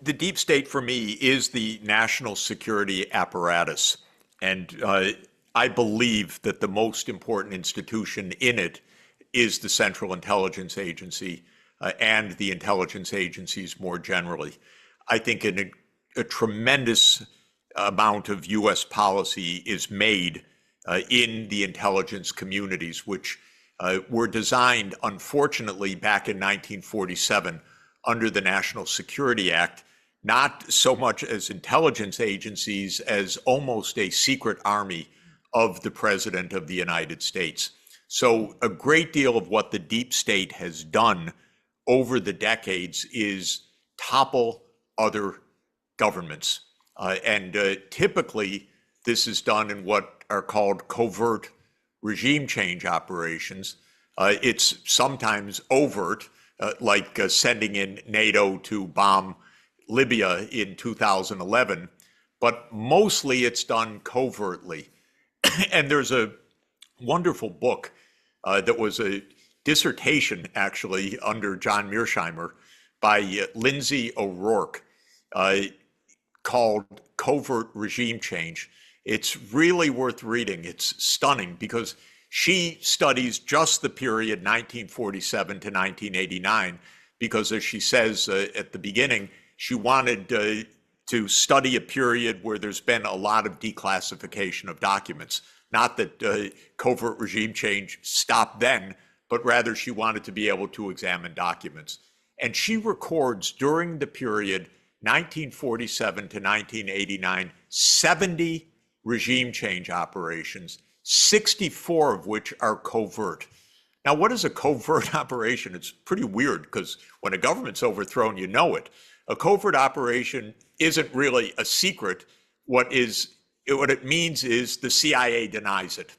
The deep state for me is the national security apparatus. And I believe that the most important institution in it is the Central Intelligence Agency and the intelligence agencies more generally. I think a tremendous amount of U.S. policy is made in the intelligence communities, which were designed, unfortunately, back in 1947 under the National Security Act, not so much as intelligence agencies as almost a secret army of the President of the United States. So a great deal of what the deep state has done over the decades is topple other governments. And typically, this is done in what are called covert regime change operations. It's sometimes overt, like sending in NATO to bomb Libya in 2011, but mostly it's done covertly. And there's a wonderful book that was a dissertation, actually, under John Mearsheimer by Lindsay O'Rourke called Covert Regime Change. It's really worth reading. It's stunning because she studies just the period 1947 to 1989, because as she says at the beginning, she wanted to study a period where there's been a lot of declassification of documents. Not that covert regime change stopped then, but rather she wanted to be able to examine documents. And she records during the period 1947 to 1989, 70 regime change operations, 64 of which are covert. Now, what is a covert operation? It's pretty weird because when a government's overthrown, you know it. A covert operation isn't really a secret. What it means is the CIA denies it.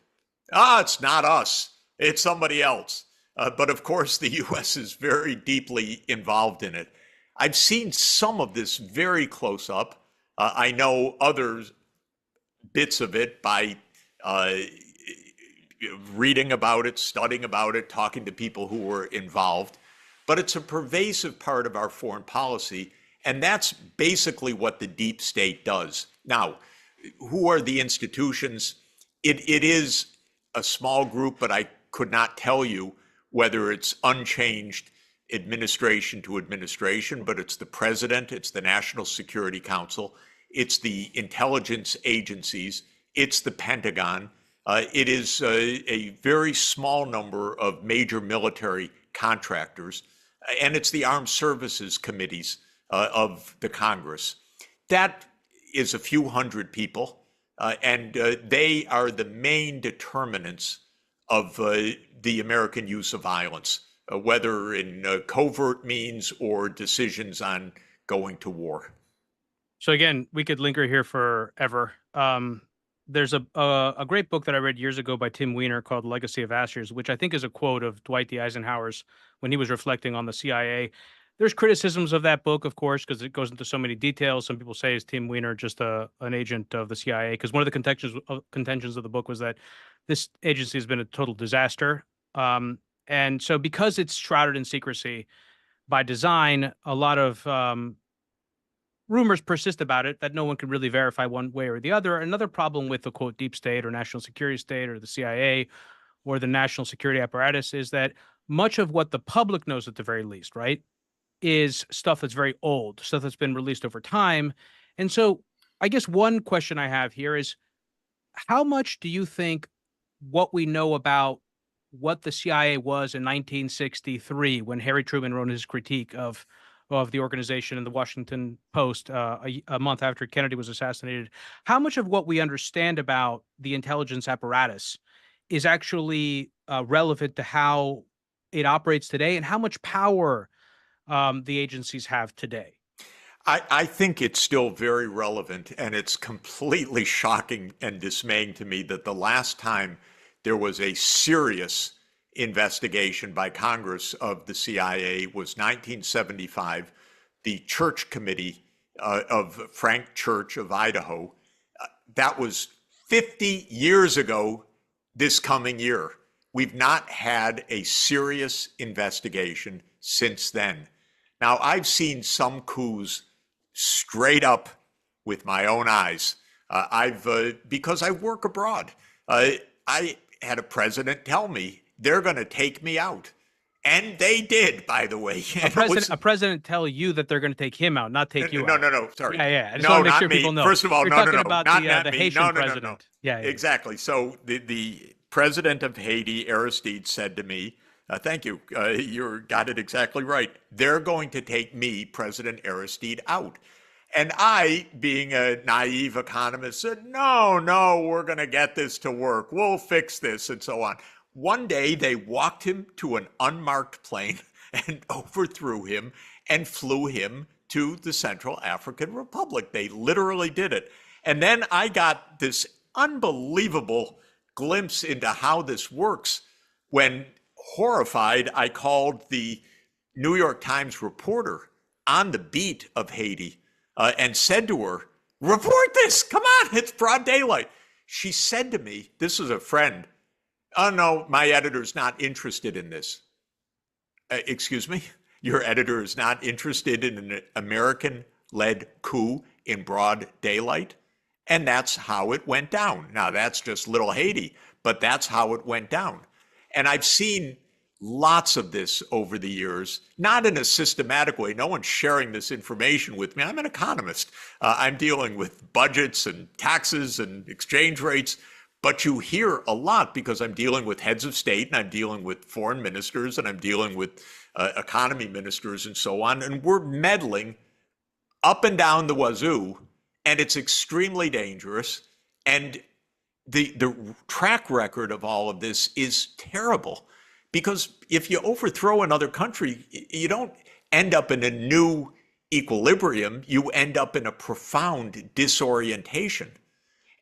It's not us, it's somebody else. But of course, the US is very deeply involved in it. I've seen some of this very close up. I know other bits of it by reading about it, studying about it, talking to people who were involved. But it's a pervasive part of our foreign policy, and that's basically what the deep state does. Now, who are the institutions? It is a small group, but I could not tell you whether it's unchanged administration to administration, but it's the president, it's the National Security Council, it's the intelligence agencies, it's the Pentagon. It is a very small number of major military contractors, and it's the armed services committees of the Congress. That is a few hundred people, and they are the main determinants of the American use of violence, whether in covert means or decisions on going to war. So again, we could linger here forever. There's a great book that I read years ago by Tim Weiner called Legacy of Ashes, which I think is a quote of Dwight D. Eisenhower's when he was reflecting on the CIA. There's criticisms of that book, of course, because it goes into so many details. Some people say, is Tim Weiner just an agent of the CIA? Because one of the contentions of the book was that this agency has been a total disaster. And so because it's shrouded in secrecy by design, a lot of rumors persist about it that no one can really verify one way or the other. Another problem with the quote deep state or national security state or the CIA or the national security apparatus is that much of what the public knows at the very least, right, is stuff that's very old, stuff that's been released over time. And so I guess one question I have here is how much do you think what we know about what the CIA was in 1963 when Harry Truman wrote his critique of the organization in the Washington Post a month after Kennedy was assassinated, how much of what we understand about the intelligence apparatus is actually relevant to how it operates today and how much power the agencies have today? I think it's still very relevant, and it's completely shocking and dismaying to me that the last time there was a serious investigation by Congress of the CIA was 1975. The Church Committee of Frank Church of Idaho. That was 50 years ago this coming year. We've not had a serious investigation since then. Now, I've seen some coups straight up with my own eyes. Because I work abroad, I had a president tell me they're going to take me out. And they did, by the way. A president tell you that they're going to take him out, not take you No, out. no, no. Sorry. Yeah, yeah. I just want No, to make not sure me. people know. First of all, You're no, no, talking no. about Not the me. Haitian No, no, no, no. president. Yeah, yeah. Exactly. So the president of Haiti, Aristide, said to me, thank you. You got it exactly right. They're going to take me, President Aristide, out. And I, being a naive economist, said, no, no, we're going to get this to work. We'll fix this, and so on. One day, they walked him to an unmarked plane and overthrew him and flew him to the Central African Republic. They literally did it. And then I got this unbelievable glimpse into how this works when, horrified, I called the New York Times reporter on the beat of Haiti and said to her, report this, come on, it's broad daylight. She said to me, this is a friend, oh no, my editor's not interested in this. Excuse me? Your editor is not interested in an American-led coup in broad daylight? And that's how it went down. Now, that's just little Haiti, but that's how it went down. And I've seen lots of this over the years, not in a systematic way. No one's sharing this information with me. I'm an economist. I'm dealing with budgets and taxes and exchange rates. But you hear a lot because I'm dealing with heads of state and I'm dealing with foreign ministers and I'm dealing with economy ministers and so on. And we're meddling up and down the wazoo, and it's extremely dangerous. And the track record of all of this is terrible, because if you overthrow another country, you don't end up in a new equilibrium. You end up in a profound disorientation.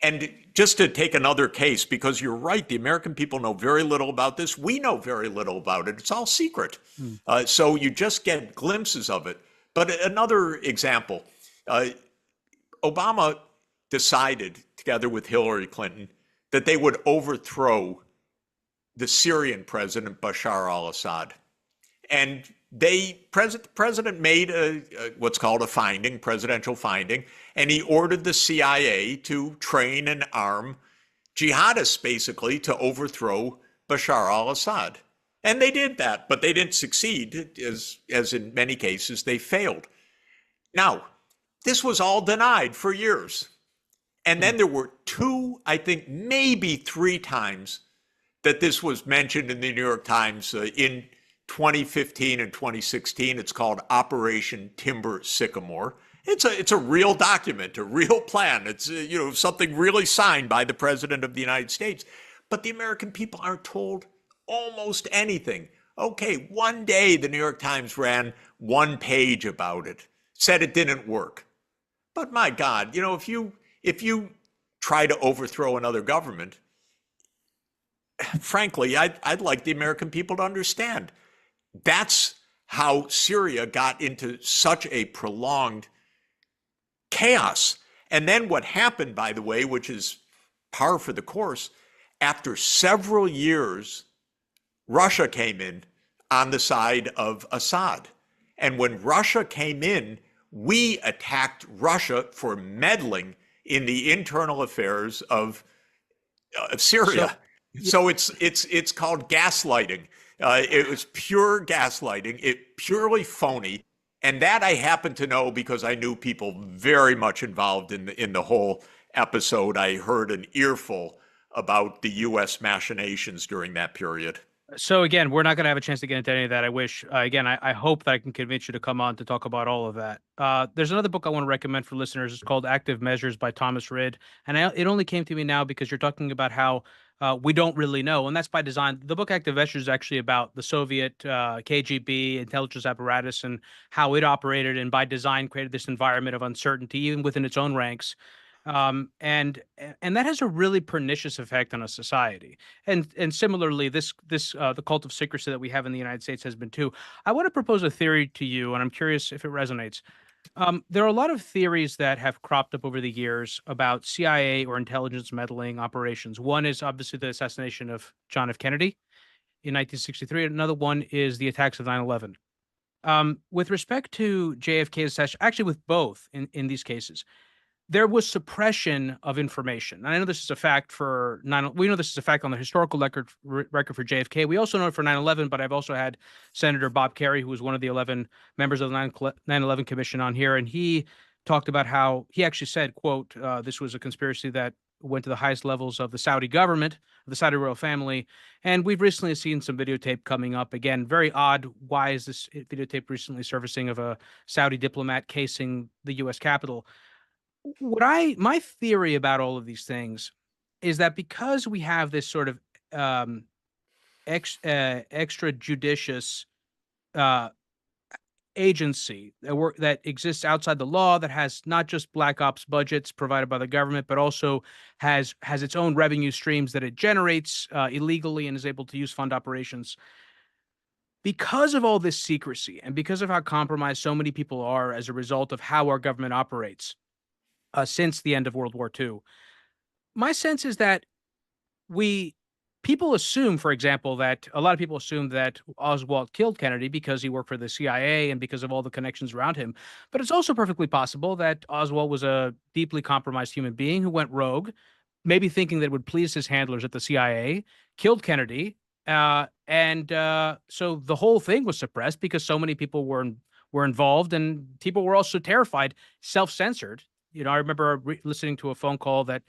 And just to take another case, because you're right, the American people know very little about this. We know very little about it. It's all secret. So you just get glimpses of it. But another example, Obama decided, together with Hillary Clinton, that they would overthrow the Syrian president, Bashar al-Assad. And president made what's called a finding, presidential finding, and he ordered the CIA to train and arm jihadists, basically, to overthrow Bashar al-Assad. And they did that, but they didn't succeed, as in many cases, they failed. Now, this was all denied for years. And then there were two, I think maybe three times that this was mentioned in the New York Times in 2015 and 2016. It's called Operation Timber Sycamore. It's a real document, a real plan. It's something really signed by the President of the United States. But the American people aren't told almost anything. Okay, one day the New York Times ran one page about it, said it didn't work. But my God, if you try to overthrow another government, frankly, I'd like the American people to understand that's how Syria got into such a prolonged chaos. And then what happened, by the way, which is par for the course, after several years, Russia came in on the side of Assad. And when Russia came in, we attacked Russia for meddling in the internal affairs of Syria. So it's called gaslighting. It was pure gaslighting. It purely phony. And that I happen to know because I knew people very much involved in the whole episode. I heard an earful about the U.S. machinations during that period. So again, we're not going to have a chance to get into any of that. I wish. Again, I hope that I can convince you to come on to talk about all of that. There's another book I want to recommend for listeners. It's called Active Measures by Thomas Rid. And it only came to me now because you're talking about how we don't really know. And that's by design. The book Active Measures is actually about the Soviet KGB intelligence apparatus and how it operated, and by design created this environment of uncertainty, even within its own ranks. And that has a really pernicious effect on a society. And similarly, the cult of secrecy that we have in the United States has been too. I want to propose a theory to you, and I'm curious if it resonates. There are a lot of theories that have cropped up over the years about CIA or intelligence meddling operations. One is obviously the assassination of John F. Kennedy in 1963. Another one is the attacks of 9/11. With respect to JFK's assassination, actually with both in these cases, there was suppression of information. And I know this is a fact for we know this is a fact on the historical record for JFK. We also know it for 9/11, but I've also had Senator Bob Kerrey, who was one of the 11 members of the 9/11 Commission on here, and he talked about how he actually said, quote, this was a conspiracy that went to the highest levels of the Saudi government, the Saudi royal family. And we've recently seen some videotape coming up. Again, very odd. Why is this videotape recently surfacing of a Saudi diplomat casing the U.S. Capitol? My theory about all of these things is that because we have this sort of um, extrajudicious uh, agency that exists outside the law, that has not just black ops budgets provided by the government, but also has its own revenue streams that it generates illegally and is able to use fund operations. Because of all this secrecy and because of how compromised so many people are as a result of how our government operates since the end of World War II, my sense is that we people assume, for example, that a lot of people assume that Oswald killed Kennedy because he worked for the CIA and because of all the connections around him. But it's also perfectly possible that Oswald was a deeply compromised human being who went rogue, maybe thinking that it would please his handlers at the CIA, killed Kennedy, so the whole thing was suppressed because so many people were involved, and people were also terrified, self-censored. I remember listening to a phone call that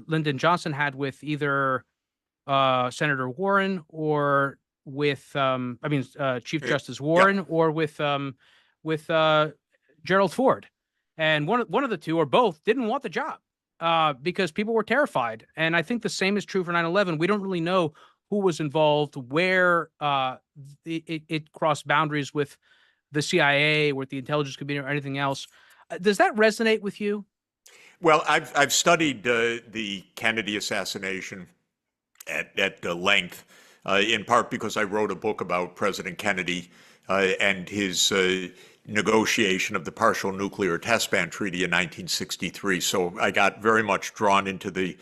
Lyndon Johnson had with either Senator Warren or with Chief Eh, Justice Yeah. Warren or with Gerald Ford, and one of the two or both didn't want the job because people were terrified. And I think the same is true for 9/11. We don't really know who was involved, where it crossed boundaries with the CIA, with the intelligence community, or anything else. Does that resonate with you? Well, I've studied the Kennedy assassination at length, in part because I wrote a book about President Kennedy and his negotiation of the partial nuclear test ban treaty in 1963. So I got very much drawn into the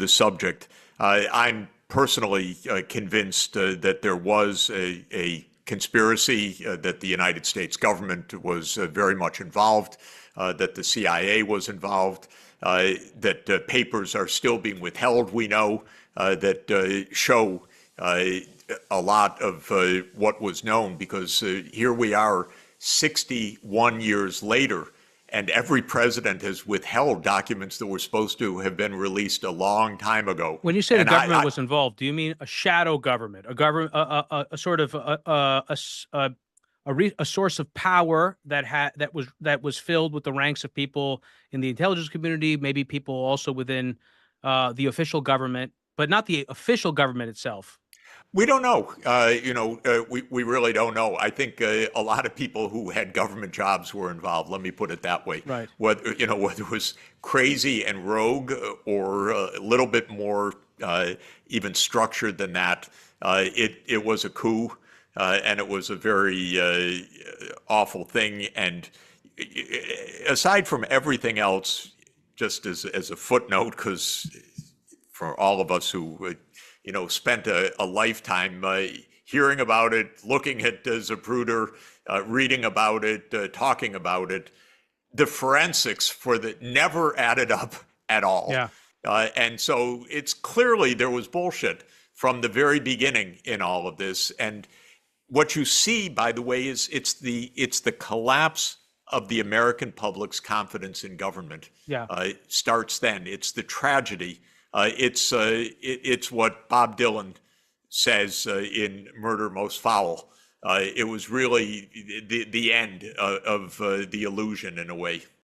subject. I'm personally convinced that there was a conspiracy, that the United States government was very much involved, that the CIA was involved, that papers are still being withheld, we know, that show a lot of what was known, because here we are 61 years later, and every president has withheld documents that were supposed to have been released a long time ago. When you say the And government was involved, do you mean a shadow government, a government, a sort of a source of power that was filled with the ranks of people in the intelligence community, maybe people also within the official government, but not the official government itself? We don't know. We really don't know. I think a lot of people who had government jobs were involved. Let me put it that way. Right. Whether it was crazy and rogue or a little bit more even structured than that, it was a coup, and it was a very awful thing. And aside from everything else, just as a footnote, because for all of us who spent a lifetime hearing about it, looking at Zapruder, reading about it, talking about it, the forensics for the never added up at all. Yeah. And so it's clearly there was bullshit from the very beginning in all of this. And what you see, by the way, is it's the collapse of the American public's confidence in government. Yeah. Starts then. It's the tragedy. It's what Bob Dylan says in "Murder Most Foul." It was really the end of the illusion in a way.